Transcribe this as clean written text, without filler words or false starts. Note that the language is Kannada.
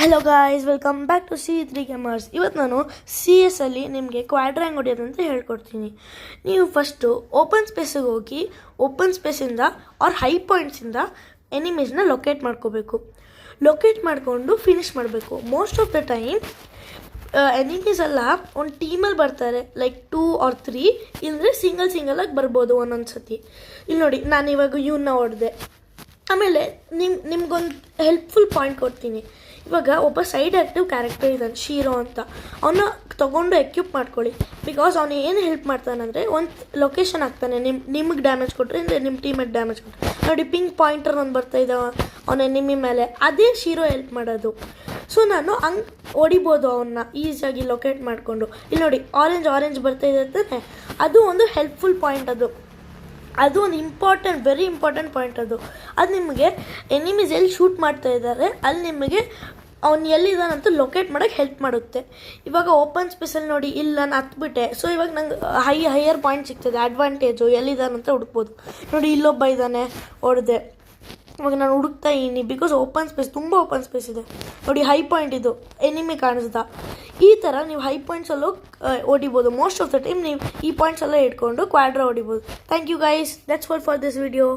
Hello guys, welcome back to C3 Gamers. ಇವತ್ತು ನಾನು ಸಿ ಎಸ್ ಅಲ್ಲಿ ನಿಮಗೆ ಕ್ವಾಡ್ರ್ಯಾಂಗ್ ಹೊಡೆಯೋದಂತ ಹೇಳ್ಕೊಡ್ತೀನಿ. ನೀವು ಫಸ್ಟು ಓಪನ್ ಸ್ಪೇಸಿಗೆ ಹೋಗಿ ಓಪನ್ ಸ್ಪೇಸಿಂದ ಆರ್ ಹೈ ಪಾಯಿಂಟ್ಸಿಂದ ಎನಿಮೀಸ್ನ ಲೊಕೇಟ್ ಮಾಡ್ಕೋಬೇಕು. ಲೊಕೇಟ್ ಮಾಡಿಕೊಂಡು ಫಿನಿಷ್ ಮಾಡಬೇಕು. Most of the time enemies ಎಲ್ಲ ಒಂದು ಟೀಮಲ್ಲಿ ಬರ್ತಾರೆ, ಲೈಕ್ 2 or 3 ಇಲ್ಲಂದರೆ ಸಿಂಗಲಾಗಿ ಬರ್ಬೋದು ಒಂದೊಂದು ಸತಿ. ಇಲ್ಲಿ ನೋಡಿ, ನಾನು ಇವಾಗ ಇವನ್ನ ಹೊಡೆದೆ. ಆಮೇಲೆ ನಿಮ್ಗೊಂದು ಹೆಲ್ಪ್ಫುಲ್ ಪಾಯಿಂಟ್ ಕೊಡ್ತೀನಿ. ಇವಾಗ ಒಬ್ಬ ಸೈಡ್ ಆ್ಯಕ್ಟಿವ್ ಕ್ಯಾರೆಕ್ಟರ್ ಇದ್ದಾನೆ, ಶೀರೋ ಅಂತ. ಅವನ್ನ ತೊಗೊಂಡು ಎಕ್ಯೂಪ್ ಮಾಡ್ಕೊಳ್ಳಿ. ಬಿಕಾಸ್ ಅವನು ಏನು ಹೆಲ್ಪ್ ಮಾಡ್ತಾನಂದರೆ, ಒಂದು ಲೊಕೇಶನ್ ಹಾಕ್ತಾನೆ, ನಿಮಗೆ ಡ್ಯಾಮೇಜ್ ಕೊಟ್ಟರೆ ಅಂದರೆ ನಿಮ್ಮ ಟೀಮಿಗೆ ಡ್ಯಾಮೇಜ್ ಕೊಟ್ಟರೆ. ನೋಡಿ, ಪಿಂಕ್ ಪಾಯಿಂಟರ್ ಒಂದು ಬರ್ತಾಯಿದ್ದ ಅವನ ಎನಿಮಿ ಮೇಲೆ, ಅದೇ ಶೀರೋ ಹೆಲ್ಪ್ ಮಾಡೋದು. ಸೊ ನಾನು ಹಂಗೆ ಹೊಡಿಬೋದು ಅವನ್ನ ಈಸಿಯಾಗಿ ಲೊಕೇಟ್ ಮಾಡಿಕೊಂಡು. ಇಲ್ಲಿ ನೋಡಿ, ಆರೆಂಜ್ ಬರ್ತಾಯಿದೆ ತಾನೆ, ಅದು ಒಂದು ಹೆಲ್ಪ್ಫುಲ್ ಪಾಯಿಂಟ್. ಅದು ಒಂದು ವೆರಿ ಇಂಪಾರ್ಟೆಂಟ್ ಪಾಯಿಂಟ್. ಅದು ನಿಮಗೆ ಎನಿಮೀಸ್ ಎಲ್ಲಿ ಶೂಟ್ ಮಾಡ್ತಾ ಇದ್ದಾರೆ ಅಲ್ಲಿ ನಿಮಗೆ ಅವ್ನು ಎಲ್ಲಿದ್ದಾನಂತ ಲೊಕೇಟ್ ಮಾಡೋಕ್ಕೆ ಹೆಲ್ಪ್ ಮಾಡುತ್ತೆ. ಇವಾಗ ಓಪನ್ ಸ್ಪೇಸಲ್ಲಿ ನೋಡಿ, ಇಲ್ಲಿ ನಾನು ಹತ್ಬಿಟ್ಟೆ. ಸೊ ಇವಾಗ ನಂಗೆ ಹೈಯರ್ ಪಾಯಿಂಟ್ ಸಿಗ್ತದೆ, ಅಡ್ವಾಂಟೇಜು, ಎಲ್ಲಿದ್ದಾನಂತ ಹುಡುಕ್ಬೋದು. ನೋಡಿ, ಇಲ್ಲೊಬ್ಬ ಇದ್ದಾನೆ, ಹೊಡೆದೆ. ಇವಾಗ ನಾನು ಹುಡುಕ್ತಾ ಇದ್ದೀನಿ, ಬಿಕಾಸ್ ತುಂಬ ಓಪನ್ ಸ್ಪೇಸ್ ಇದೆ. ನೋಡಿ, ಹೈ ಪಾಯಿಂಟ್ ಇದು, ಎನಿಮಿ ಕಾಣಿಸ್ದ. ಈ ಥರ ನೀವು ಹೈ ಪಾಯಿಂಟ್ಸಲ್ಲೂ ಹೊಡಿಬೋದು. ಮೋಸ್ಟ್ ಆಫ್ ದ ಟೈಮ್ ನೀವು ಈ ಪಾಯಿಂಟ್ಸ್ ಎಲ್ಲ ಇಟ್ಕೊಂಡು ಕ್ವಾಡ್ರಾ ಹೊಡಿಬೋದು. Thank you guys, that's all for this video.